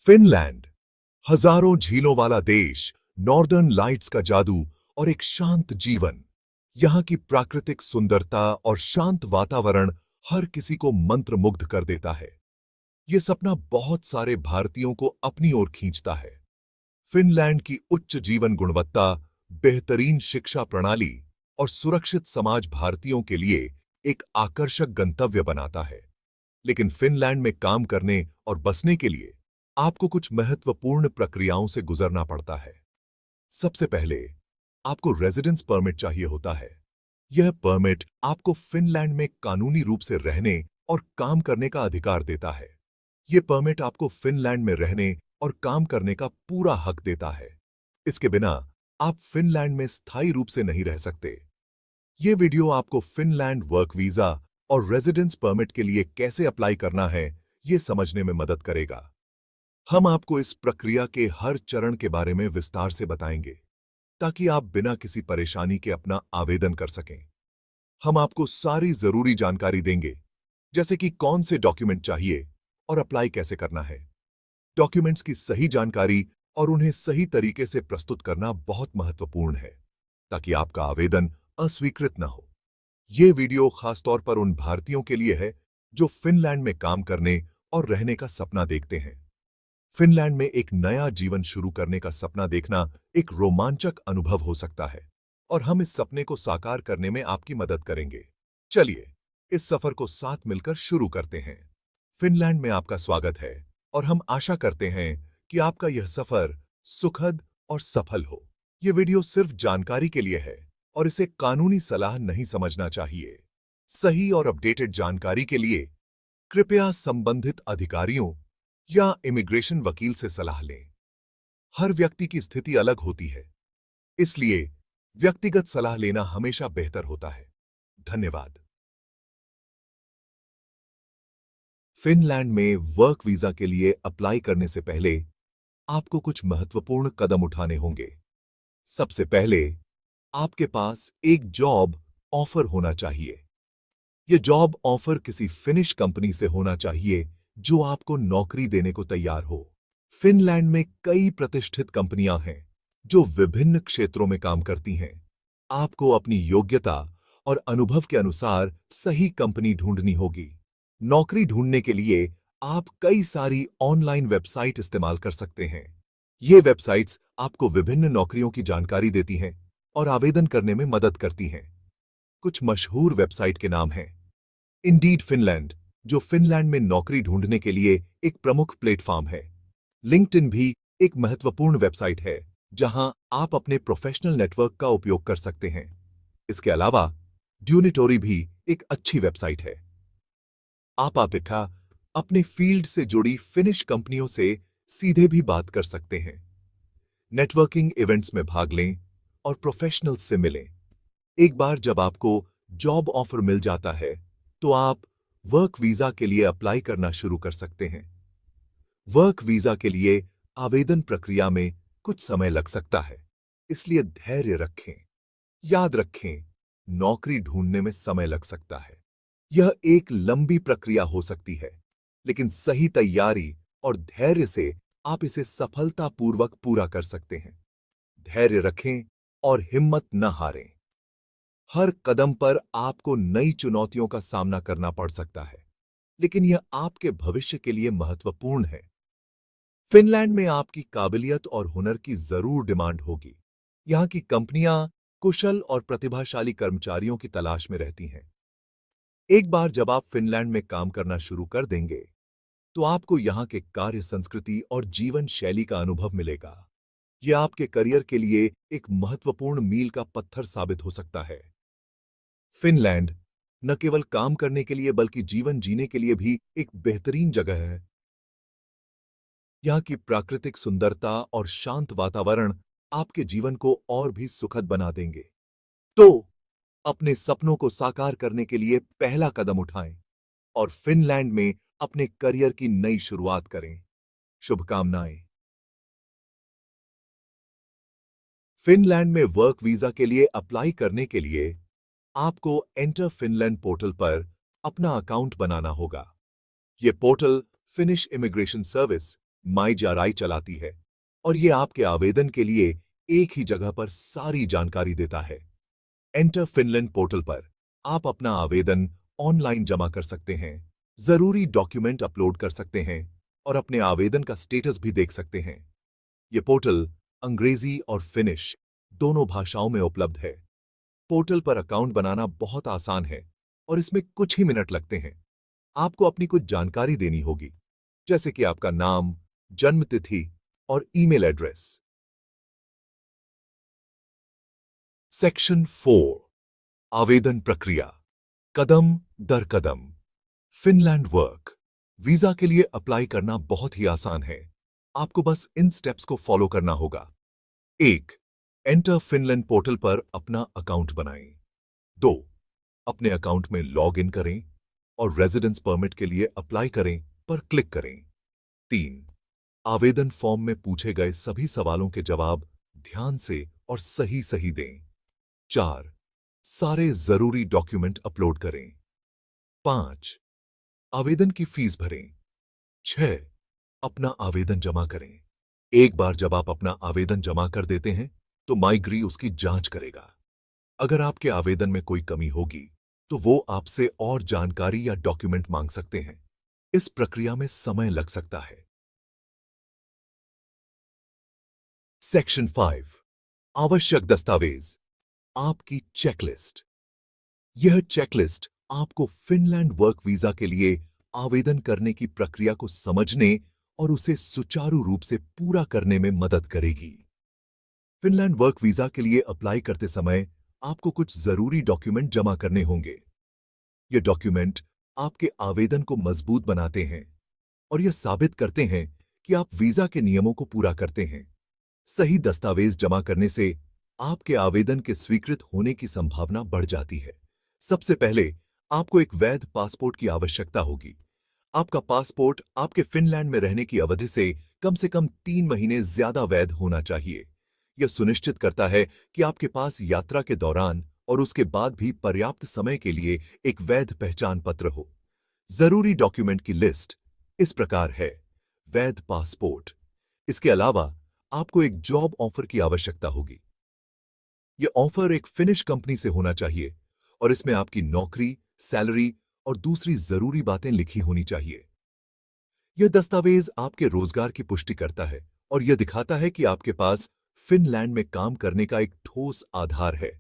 Finland, हजारों झीलों वाला देश, नॉर्दर्न लाइट्स का जादू और एक शांत जीवन। यहाँ की प्राकृतिक सुंदरता और शांत वातावरण हर किसी को मंत्रमुग्ध कर देता है। यह सपना बहुत सारे भारतीयों को अपनी ओर खींचता है। फिनलैंड की उच्च जीवन गुणवत्ता, बेहतरीन शिक्षा प्रणाली और सुरक्षित समाज भारतीयों के लिए एक आकर्षक गंतव्य बनाता है। लेकिन फिनलैंड में काम करने और बसने के लिए आपको कुछ महत्वपूर्ण प्रक्रियाओं से गुजरना पड़ता है। सबसे पहले आपको रेजिडेंस परमिट चाहिए होता है। यह परमिट आपको फिनलैंड में कानूनी रूप से रहने और काम करने का अधिकार देता है। यह परमिट आपको फिनलैंड में रहने और काम करने का पूरा हक देता है। इसके बिना आप फिनलैंड में स्थायी रूप से नहीं रह सकते। यह वीडियो आपको फिनलैंड वर्क वीजा और रेजिडेंस परमिट के लिए कैसे अप्लाई करना है, यह समझने में मदद करेगा। हम आपको इस प्रक्रिया के हर चरण के बारे में विस्तार से बताएंगे, ताकि आप बिना किसी परेशानी के अपना आवेदन कर सकें। हम आपको सारी जरूरी जानकारी देंगे, जैसे कि कौन से डॉक्यूमेंट चाहिए और अप्लाई कैसे करना है। डॉक्यूमेंट्स की सही जानकारी और उन्हें सही तरीके से प्रस्तुत करना बहुत महत्वपूर्ण है, ताकि आपका आवेदन अस्वीकृत न हो। यह वीडियो खासतौर पर उन भारतीयों के लिए है जो फिनलैंड में काम करने और रहने का सपना देखते हैं। फिनलैंड में एक नया जीवन शुरू करने का सपना देखना एक रोमांचक अनुभव हो सकता है, और हम इस सपने को साकार करने में आपकी मदद करेंगे। चलिए, इस सफर को साथ मिलकर शुरू करते हैं। फिनलैंड में आपका स्वागत है, और हम आशा करते हैं कि आपका यह सफर सुखद और सफल हो। यह वीडियो सिर्फ जानकारी के लिए है और इसे कानूनी सलाह नहीं समझना चाहिए। सही और अपडेटेड जानकारी के लिए कृपया संबंधित अधिकारियों या इमिग्रेशन वकील से सलाह लें। हर व्यक्ति की स्थिति अलग होती है, इसलिए व्यक्तिगत सलाह लेना हमेशा बेहतर होता है। धन्यवाद। फिनलैंड में वर्क वीजा के लिए अप्लाई करने से पहले आपको कुछ महत्वपूर्ण कदम उठाने होंगे। सबसे पहले आपके पास एक जॉब ऑफर होना चाहिए। यह जॉब ऑफर किसी फिनिश कंपनी से होना चाहिए जो आपको नौकरी देने को तैयार हो। फिनलैंड में कई प्रतिष्ठित कंपनियां हैं जो विभिन्न क्षेत्रों में काम करती हैं। आपको अपनी योग्यता और अनुभव के अनुसार सही कंपनी ढूंढनी होगी। नौकरी ढूंढने के लिए आप कई सारी ऑनलाइन वेबसाइट इस्तेमाल कर सकते हैं। ये वेबसाइट्स आपको विभिन्न नौकरियों की जानकारी देती हैं और आवेदन करने में मदद करती हैं। कुछ मशहूर वेबसाइट के नाम हैं: इंडीड फिनलैंड, जो फिनलैंड में नौकरी ढूंढने के लिए एक प्रमुख प्लेटफॉर्म है। लिंक्डइन भी एक महत्वपूर्ण वेबसाइट है, जहां आप अपने प्रोफेशनल नेटवर्क का उपयोग कर सकते हैं। इसके अलावा ड्यूनिटोरी भी एक अच्छी वेबसाइट है। आप अपने फील्ड से जुड़ी फिनिश कंपनियों से सीधे भी बात कर सकते हैं। नेटवर्किंग इवेंट्स में भाग लें और प्रोफेशनल्स से मिलें। एक बार जब आपको जॉब ऑफर मिल जाता है, तो आप वर्क वीजा के लिए अप्लाई करना शुरू कर सकते हैं। वर्क वीजा के लिए आवेदन प्रक्रिया में कुछ समय लग सकता है, इसलिए धैर्य रखें। याद रखें, नौकरी ढूंढने में समय लग सकता है। यह एक लंबी प्रक्रिया हो सकती है, लेकिन सही तैयारी और धैर्य से आप इसे सफलतापूर्वक पूरा कर सकते हैं। धैर्य रखें और हिम्मत न हारें। हर कदम पर आपको नई चुनौतियों का सामना करना पड़ सकता है, लेकिन यह आपके भविष्य के लिए महत्वपूर्ण है। फिनलैंड में आपकी काबिलियत और हुनर की जरूर डिमांड होगी। यहाँ की कंपनियां कुशल और प्रतिभाशाली कर्मचारियों की तलाश में रहती हैं। एक बार जब आप फिनलैंड में काम करना शुरू कर देंगे, तो आपको यहाँ के कार्य संस्कृति और जीवन शैली का अनुभव मिलेगा। यह आपके करियर के लिए एक महत्वपूर्ण मील का पत्थर साबित हो सकता है। फिनलैंड न केवल काम करने के लिए बल्कि जीवन जीने के लिए भी एक बेहतरीन जगह है। यहाँ की प्राकृतिक सुंदरता और शांत वातावरण आपके जीवन को और भी सुखद बना देंगे। तो अपने सपनों को साकार करने के लिए पहला कदम उठाएं और फिनलैंड में अपने करियर की नई शुरुआत करें। शुभकामनाएं। फिनलैंड में वर्क वीजा के लिए अप्लाई करने के लिए आपको एंटर फिनलैंड पोर्टल पर अपना अकाउंट बनाना होगा। यह portal finish immigration service MyJRI चलाती है और ये आपके आवेदन के लिए एक ही जगह पर सारी जानकारी देता है। एंटर फिनलैंड पोर्टल पर आप अपना आवेदन ऑनलाइन जमा कर सकते हैं, जरूरी डॉक्यूमेंट अपलोड कर सकते हैं और अपने आवेदन का स्टेटस भी देख सकते हैं। ये पोर्टल अंग्रेजी और फिनिश दोनों भाषाओं में उपलब्ध है। पोर्टल पर अकाउंट बनाना बहुत आसान है और इसमें कुछ ही मिनट लगते हैं। आपको अपनी कुछ जानकारी देनी होगी, जैसे कि आपका नाम, जन्म तिथि और ईमेल एड्रेस। सेक्शन 4 आवेदन प्रक्रिया, कदम दर कदम। फिनलैंड वर्क वीजा के लिए अप्लाई करना बहुत ही आसान है। आपको बस इन स्टेप्स को फॉलो करना होगा। 1. एंटर फिनलैंड पोर्टल पर अपना अकाउंट बनाएं। 2. अपने अकाउंट में लॉग इन करें और रेजिडेंस परमिट के लिए अप्लाई करें पर क्लिक करें। 3. आवेदन फॉर्म में पूछे गए सभी सवालों के जवाब ध्यान से और सही सही दें। 4. सारे जरूरी डॉक्यूमेंट अपलोड करें। 5. आवेदन की फीस भरें। 6. अपना आवेदन जमा करें। एक बार जब आप अपना आवेदन जमा कर देते हैं तो माईग्री उसकी जांच करेगा। अगर आपके आवेदन में कोई कमी होगी तो वो आपसे और जानकारी या डॉक्यूमेंट मांग सकते हैं। इस प्रक्रिया में समय लग सकता है। सेक्शन 5 आवश्यक दस्तावेज, आपकी चेकलिस्ट। यह चेकलिस्ट आपको फिनलैंड वर्क वीजा के लिए आवेदन करने की प्रक्रिया को समझने और उसे सुचारू रूप से पूरा करने में मदद करेगी। फिनलैंड वर्क वीजा के लिए अप्लाई करते समय आपको कुछ जरूरी डॉक्यूमेंट जमा करने होंगे। ये डॉक्यूमेंट आपके आवेदन को मजबूत बनाते हैं और यह साबित करते हैं कि आप वीजा के नियमों को पूरा करते हैं। सही दस्तावेज जमा करने से आपके आवेदन के स्वीकृत होने की संभावना बढ़ जाती है। सबसे पहले आपको एक वैध पासपोर्ट की आवश्यकता होगी। आपका पासपोर्ट आपके फिनलैंड में रहने की अवधि से कम 3 महीने ज्यादा वैध होना चाहिए। यह सुनिश्चित करता है कि आपके पास यात्रा के दौरान और उसके बाद भी पर्याप्त समय के लिए एक वैध पहचान पत्र हो। जरूरी डॉक्यूमेंट की लिस्ट इस प्रकार है। वैध पासपोर्ट। इसके अलावा आपको एक जॉब ऑफर की आवश्यकता होगी। यह ऑफर एक फिनिश कंपनी से होना चाहिए और इसमें आपकी नौकरी, सैलरी और दूसरी जरूरी बातें लिखी होनी चाहिए। यह दस्तावेज आपके रोजगार की पुष्टि करता है और यह दिखाता है कि आपके पास फिनलैंड में काम करने का एक ठोस आधार है।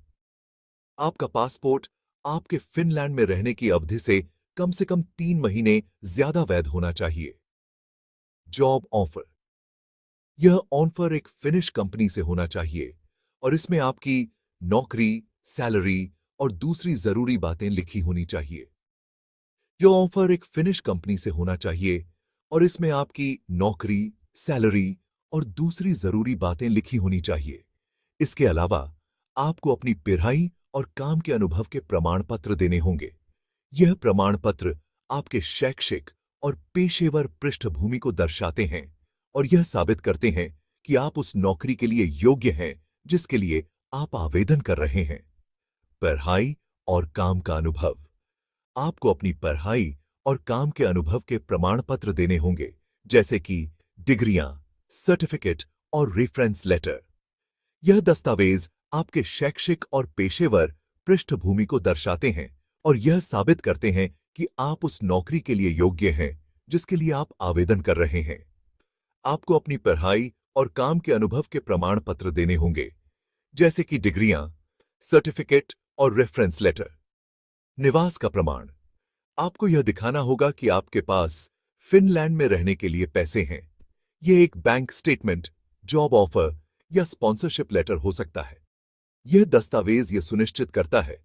आपका पासपोर्ट आपके फिनलैंड में रहने की अवधि से कम 3 महीने ज्यादा वैध होना चाहिए। Job offer. यह ऑफर एक फिनिश कंपनी से होना चाहिए और इसमें आपकी नौकरी, सैलरी और दूसरी जरूरी बातें लिखी होनी चाहिए। यह ऑफर एक फिनिश कंपनी से होना चाहिए और इसमें आपकी नौकरी, सैलरी और दूसरी जरूरी बातें लिखी होनी चाहिए। इसके अलावा आपको अपनी पढ़ाई और काम के अनुभव के प्रमाण पत्र देने होंगे। यह प्रमाण पत्र आपके शैक्षिक और पेशेवर पृष्ठभूमि को दर्शाते हैं और यह साबित करते हैं कि आप उस नौकरी के लिए योग्य हैं जिसके लिए आप आवेदन कर रहे हैं। पढ़ाई और काम का अनुभव। आपको अपनी पढ़ाई और काम के अनुभव के प्रमाण पत्र देने होंगे, जैसे कि डिग्रियां, सर्टिफिकेट और रेफरेंस लेटर। यह दस्तावेज आपके शैक्षिक और पेशेवर पृष्ठभूमि को दर्शाते हैं और यह साबित करते हैं कि आप उस नौकरी के लिए योग्य हैं जिसके लिए आप आवेदन कर रहे हैं। आपको अपनी पढ़ाई और काम के अनुभव के प्रमाण पत्र देने होंगे, जैसे कि डिग्रियां, सर्टिफिकेट और रेफरेंस लेटर। निवास का प्रमाण। आपको यह दिखाना होगा कि आपके पास फिनलैंड में रहने के लिए पैसे हैं। यह एक बैंक स्टेटमेंट, जॉब ऑफर या स्पॉन्सरशिप लेटर हो सकता है। यह दस्तावेज यह सुनिश्चित करता है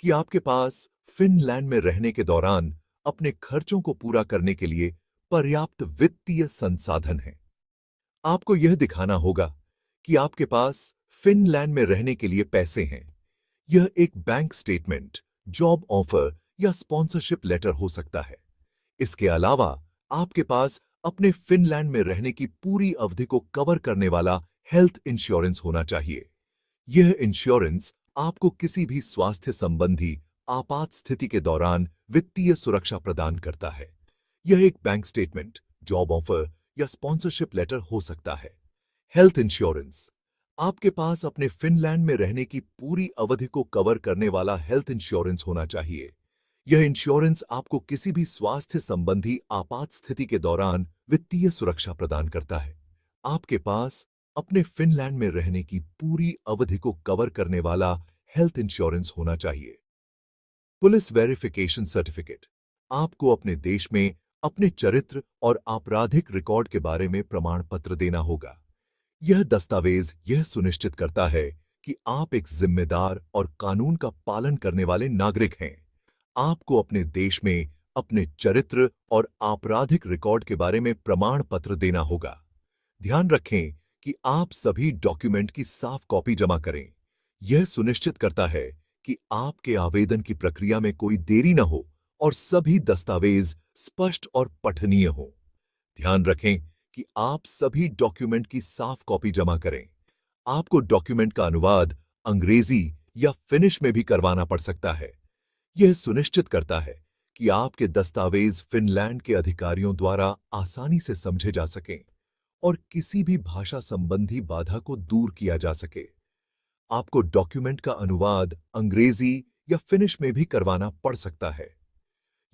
कि आपके पास फिनलैंड में रहने के दौरान अपने खर्चों को पूरा करने के लिए पर्याप्त वित्तीय संसाधन हैं। आपको यह दिखाना होगा कि आपके पास फिनलैंड में रहने के लिए पैसे हैं। यह एक बैंक स्टेटमेंट, जॉब ऑफर या स्पॉन्सरशिप लेटर हो सकता है। इसके अलावा आपके पास अपने फिनलैंड में रहने की पूरी अवधि को कवर करने वाला हेल्थ इंश्योरेंस होना चाहिए। यह इंश्योरेंस आपको किसी भी स्वास्थ्य संबंधी आपात स्थिति के दौरान वित्तीय सुरक्षा प्रदान करता है। यह एक बैंक स्टेटमेंट, जॉब ऑफर या स्पॉन्सरशिप लेटर हो सकता है। Health insurance. आपके पास अपने फिनलैंड में रहने की पूरी अवधि को कवर करने वाला हेल्थ इंश्योरेंस होना चाहिए। यह इंश्योरेंस आपको किसी भी स्वास्थ्य संबंधी आपात स्थिति के दौरान वित्तीय सुरक्षा प्रदान करता है। आपके पास अपने फिनलैंड में रहने की पूरी अवधि को कवर करने वाला हेल्थ इंश्योरेंस होना चाहिए। Police verification certificate. आपको अपने देश में अपने चरित्र और आपराधिक रिकॉर्ड के बारे में प्रमाण पत्र देना होगा। यह दस्तावेज यह सुनिश्चित करता है कि आप एक जिम्मेदार और कानून का पालन करने वाले नागरिक हैं। आपको अपने देश में अपने चरित्र और आपराधिक रिकॉर्ड के बारे में प्रमाण पत्र देना होगा। ध्यान रखें कि आप सभी डॉक्यूमेंट की साफ कॉपी जमा करें। यह सुनिश्चित करता है कि आपके आवेदन की प्रक्रिया में कोई देरी न हो और सभी दस्तावेज स्पष्ट और पठनीय हो। ध्यान रखें कि आप सभी डॉक्यूमेंट की साफ कॉपी जमा करें। आपको डॉक्यूमेंट का अनुवाद अंग्रेजी या फिनिश में भी करवाना पड़ सकता है। यह सुनिश्चित करता है कि आपके दस्तावेज फिनलैंड के अधिकारियों द्वारा आसानी से समझे जा सकें और किसी भी भाषा संबंधी बाधा को दूर किया जा सके। आपको डॉक्यूमेंट का अनुवाद अंग्रेजी या फिनिश में भी करवाना पड़ सकता है।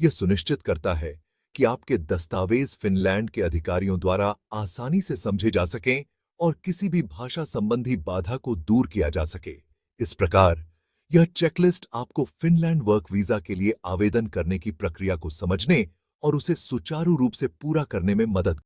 यह सुनिश्चित करता है कि आपके दस्तावेज फिनलैंड के अधिकारियों द्वारा आसानी से समझे जा सकें और किसी भी भाषा संबंधी बाधा को दूर किया जा सके। इस प्रकार यह चेकलिस्ट आपको फिनलैंड वर्क वीजा के लिए आवेदन करने की प्रक्रिया को समझने और उसे सुचारू रूप से पूरा करने में मदद